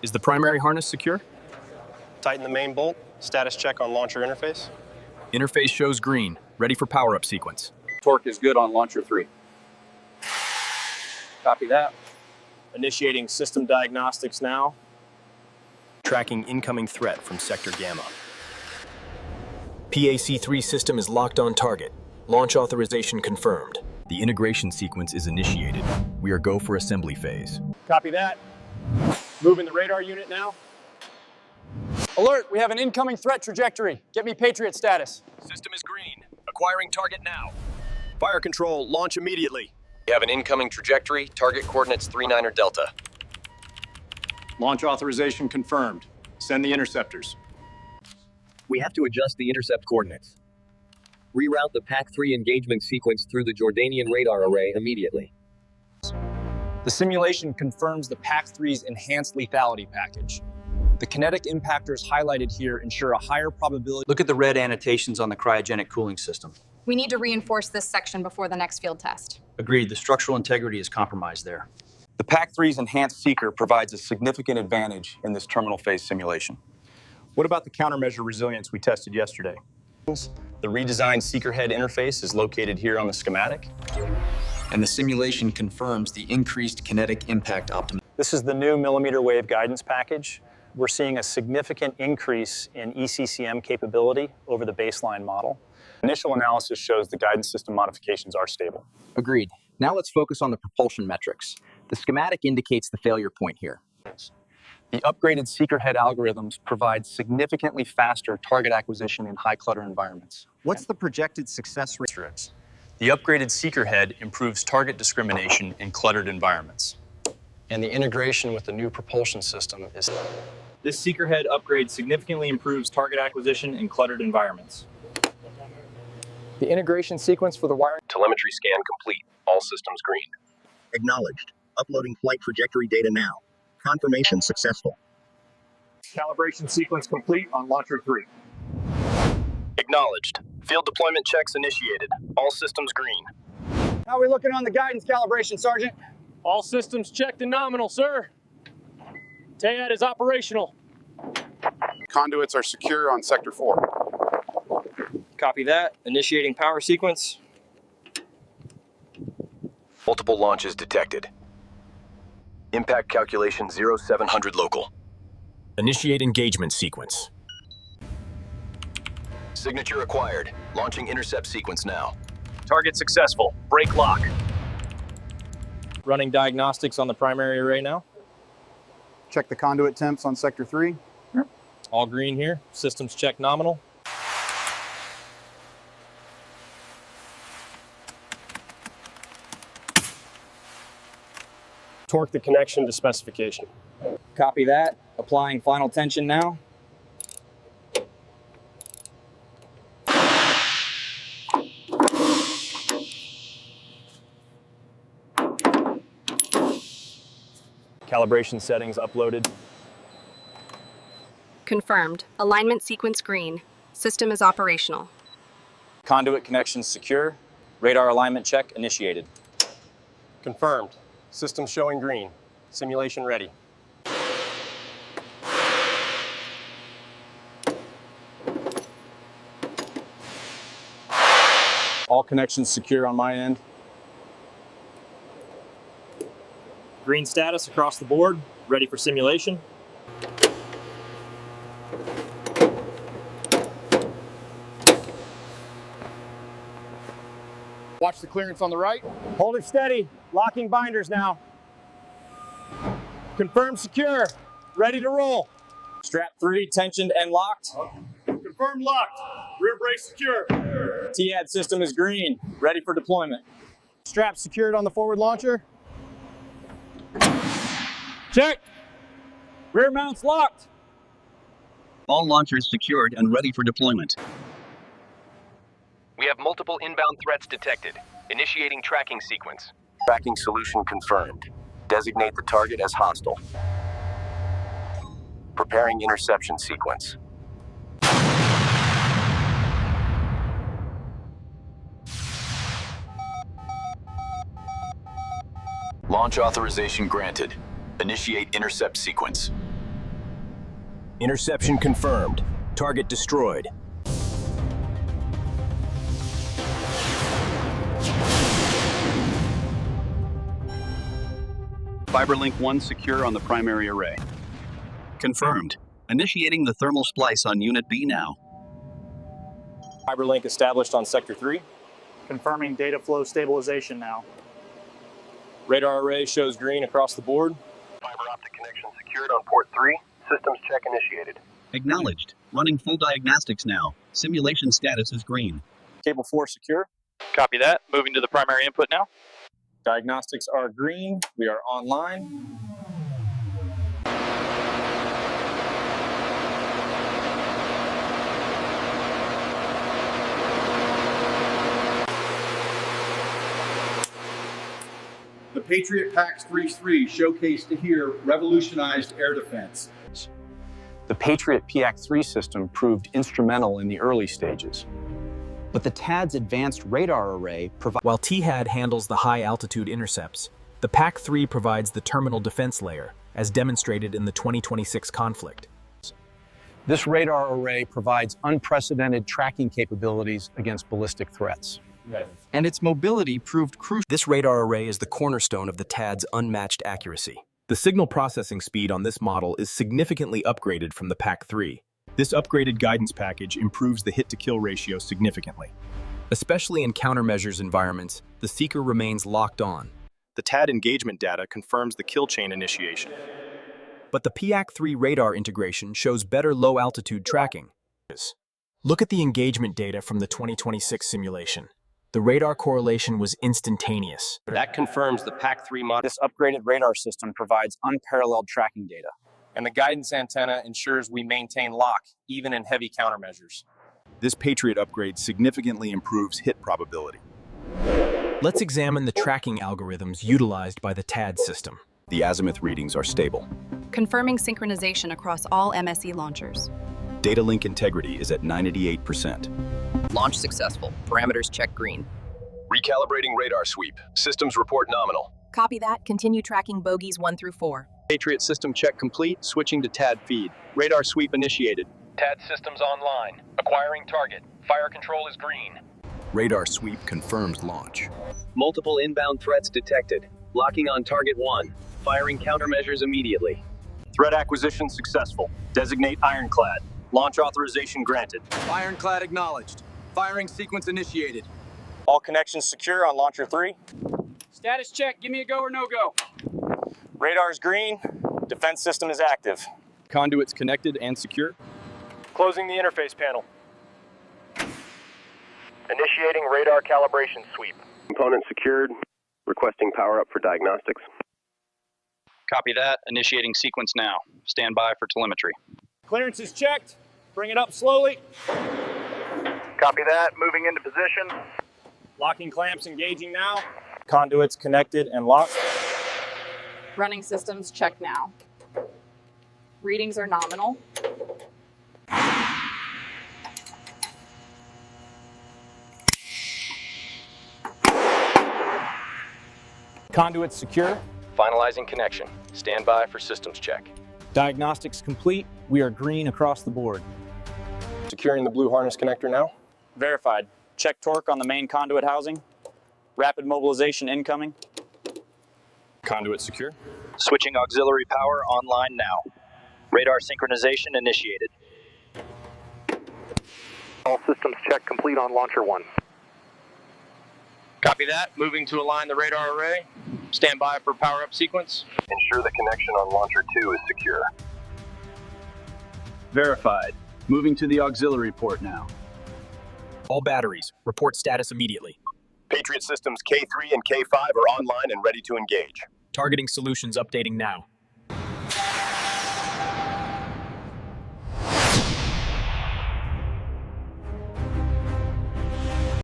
Is the primary harness secure? Tighten the main bolt. Status check on launcher interface. Interface shows green, ready for power-up sequence. Torque is good on launcher 3. Copy that. Initiating system diagnostics now. Tracking incoming threat from Sector Gamma. PAC-3 system is locked on target. Launch authorization confirmed. The integration sequence is initiated. We are go for assembly phase. Copy that. Moving the radar unit now. Alert, we have an incoming threat trajectory. Get me Patriot status. System is green. Acquiring target now. Fire control, launch immediately. We have an incoming trajectory, target coordinates 39er Delta. Launch authorization confirmed. Send the interceptors. We have to adjust the intercept coordinates. Reroute the PAC-3 engagement sequence through the Jordanian radar array immediately. The simulation confirms the PAC-3's enhanced lethality package. The kinetic impactors highlighted here ensure a higher probability. Look at the red annotations on the cryogenic cooling system. We need to reinforce this section before the next field test. Agreed, the structural integrity is compromised there. The PAC-3's enhanced seeker provides a significant advantage in this terminal phase simulation. What about the countermeasure resilience we tested yesterday? The redesigned seeker head interface is located here on the schematic. And the simulation confirms the increased kinetic impact optimization. This is the new millimeter wave guidance package. We're seeing a significant increase in ECCM capability over the baseline model. Initial analysis shows the guidance system modifications are stable. Agreed. Now let's focus on the propulsion metrics. The schematic indicates the failure point here. The upgraded seeker head algorithms provide significantly faster target acquisition in high clutter environments. What's the projected success rate? The upgraded seeker head improves target discrimination in cluttered environments. And the integration with the new propulsion system is... This seeker head upgrade significantly improves target acquisition in cluttered environments. The integration sequence for the wiring. Telemetry scan complete. All systems green. Acknowledged. Uploading flight trajectory data now. Confirmation successful. Calibration sequence complete on Launcher 3. Acknowledged. Field deployment checks initiated. All systems green. How are we looking on the guidance calibration, Sergeant? All systems checked and nominal, sir. TAAD is operational. Conduits are secure on Sector 4. Copy that. Initiating power sequence. Multiple launches detected. Impact calculation 0700 local. Initiate engagement sequence. Signature acquired. Launching intercept sequence now. Target successful. Break lock. Running diagnostics on the primary array now. Check the conduit temps on Sector 3. All green here. Systems check nominal. Torque the connection to specification. Copy that. Applying final tension now. Calibration settings uploaded. Confirmed. Alignment sequence green. System is operational. Conduit connections secure. Radar alignment check initiated. Confirmed. System showing green. Simulation ready. All connections secure on my end. Green status across the board. Ready for simulation. Watch the clearance on the right. Hold it steady. Locking binders now. Confirmed secure. Ready to roll. Strap 3 tensioned and locked. Confirmed locked. Rear brace secure. TAAD system is green. Ready for deployment. Strap secured on the forward launcher. Check. Rear mounts locked. All launchers secured and ready for deployment. We have multiple inbound threats detected. Initiating tracking sequence. Tracking solution confirmed. Designate the target as hostile. Preparing interception sequence. Launch authorization granted. Initiate intercept sequence. Interception confirmed. Target destroyed. FiberLink 1 secure on the primary array. Confirmed. Initiating the thermal splice on Unit B now. FiberLink established on Sector 3. Confirming data flow stabilization now. Radar array shows green across the board. Fiber optic connection secured on port 3. Systems check initiated. Acknowledged. Running full diagnostics now. Simulation status is green. Cable 4 secure. Copy that. Moving to the primary input now. Diagnostics are green. We are online. The Patriot PAX-3 showcased here revolutionized air defense. The Patriot PAC-3 system proved instrumental in the early stages. But the THAAD's advanced radar array provides... While THAAD handles the high-altitude intercepts, the PAC-3 provides the terminal defense layer, as demonstrated in the 2026 conflict. This radar array provides unprecedented tracking capabilities against ballistic threats. And its mobility proved crucial. This radar array is the cornerstone of the THAAD's unmatched accuracy. The signal processing speed on this model is significantly upgraded from the PAC-3. This upgraded guidance package improves the hit-to-kill ratio significantly. Especially in countermeasures environments, the seeker remains locked on. The THAAD engagement data confirms the kill chain initiation. But the PAC-3 radar integration shows better low-altitude tracking. Look at the engagement data from the 2026 simulation. The radar correlation was instantaneous. That confirms the PAC-3 model. This upgraded radar system provides unparalleled tracking data, and the guidance antenna ensures we maintain lock, even in heavy countermeasures. This Patriot upgrade significantly improves hit probability. Let's examine the tracking algorithms utilized by the THAAD system. The azimuth readings are stable. Confirming synchronization across all MSE launchers. Data link integrity is at 98%. Launch successful. Parameters check green. Recalibrating radar sweep. Systems report nominal. Copy that. Continue tracking bogies 1 through 4. Patriot system check complete. Switching to THAAD feed. Radar sweep initiated. THAAD systems online. Acquiring target. Fire control is green. Radar sweep confirms launch. Multiple inbound threats detected. Locking on target 1. Firing countermeasures immediately. Threat acquisition successful. Designate Ironclad. Launch authorization granted. Ironclad acknowledged. Firing sequence initiated. All connections secure on Launcher 3. Status check. Give me a go or no go. Radar's green. Defense system is active. Conduits connected and secure. Closing the interface panel. Initiating radar calibration sweep. Component secured. Requesting power up for diagnostics. Copy that. Initiating sequence now. Stand by for telemetry. Clearance is checked. Bring it up slowly. Copy that. Moving into position. Locking clamps engaging now. Conduits connected and locked. Running systems check now. Readings are nominal. Conduits secure. Finalizing connection. Stand by for systems check. Diagnostics complete. We are green across the board. Securing the blue harness connector now. Verified. Check torque on the main conduit housing. Rapid mobilization incoming. Conduit secure. Switching auxiliary power online now. Radar synchronization initiated. All systems check complete on Launcher 1. Copy that. Moving to align the radar array. Stand by for power up sequence. Ensure the connection on Launcher 2 is secure. Verified. Moving to the auxiliary port now. All batteries, report status immediately. Patriot systems K3 and K5 are online and ready to engage. Targeting solutions updating now.